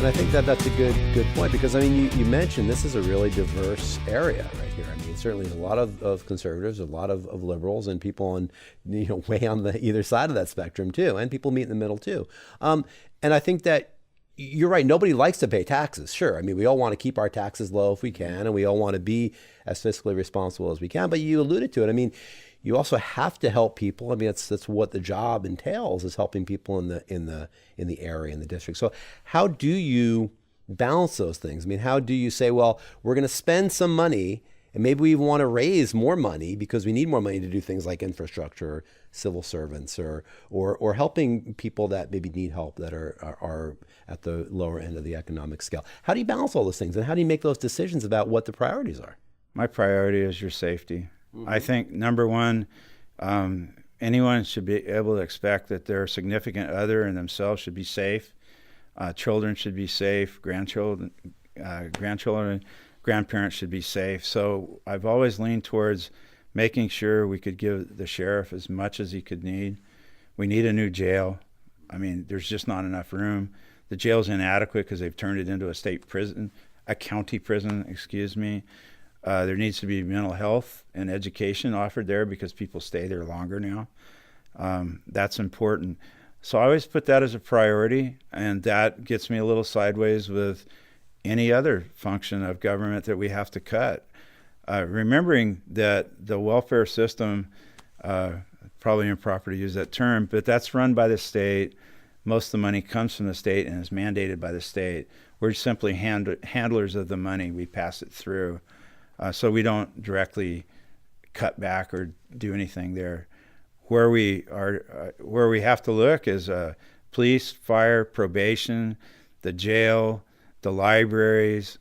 And I think that that's a good point, because I mean, you mentioned this is a really diverse area right here. I mean, certainly a lot of conservatives, a lot of liberals, and people on, way on the either side of that spectrum too, and people meet in the middle too. And I think that you're right. Nobody likes to pay taxes. Sure. I mean, we all want to keep our taxes low if we can, and we all want to be as fiscally responsible as we can. But you alluded to it. I mean, you also have to help people. I mean, that's what the job entails, is helping people in the area, in the district. So how do you balance those things? I mean, how do you say, well, we're going to spend some money, and maybe we want to raise more money because we need more money to do things like infrastructure, or civil servants, or helping people that maybe need help, that are at the lower end of the economic scale. How do you balance all those things, and how do you make those decisions about what the priorities are? My priority is your safety. Mm-hmm. I think, number one, anyone should be able to expect that their significant other and themselves should be safe. Children should be safe. Grandparents should be safe. So I've always leaned towards making sure we could give the sheriff as much as he could need. We need a new jail. I mean, there's just not enough room. The jail's inadequate because they've turned it into a county prison, excuse me. There needs to be mental health and education offered there because people stay there longer now. That's important. So I always put that as a priority, and that gets me a little sideways with any other function of government that we have to cut. Remembering that the welfare system, probably improper to use that term, but that's run by the state. Most of the money comes from the state and is mandated by the state. We're simply handlers of the money. We pass it through. So we don't directly cut back or do anything there. Where we have to look is police, fire, probation, the jail, the libraries,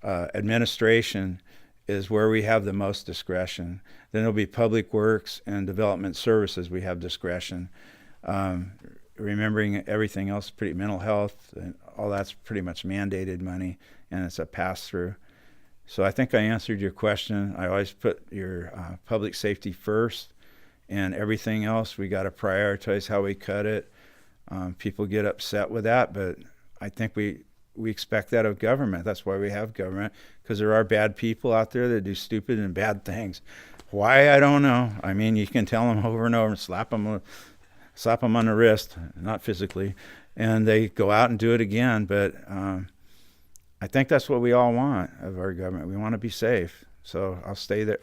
administration is where we have the most discretion. Then there'll be public works and development services. We have discretion. Remembering everything else, mental health, and all that's pretty much mandated money, and it's a pass-through. So I think I answered your question. I always put your public safety first, and everything else, we got to prioritize how we cut it. People get upset with that, but I think we expect that of government. That's why we have government, because there are bad people out there that do stupid and bad things. Why, I don't know. I mean, you can tell them over and over and slap them on the wrist, not physically, and they go out and do it again. But I think that's what we all want of our government. We want to be safe. So I'll stay there.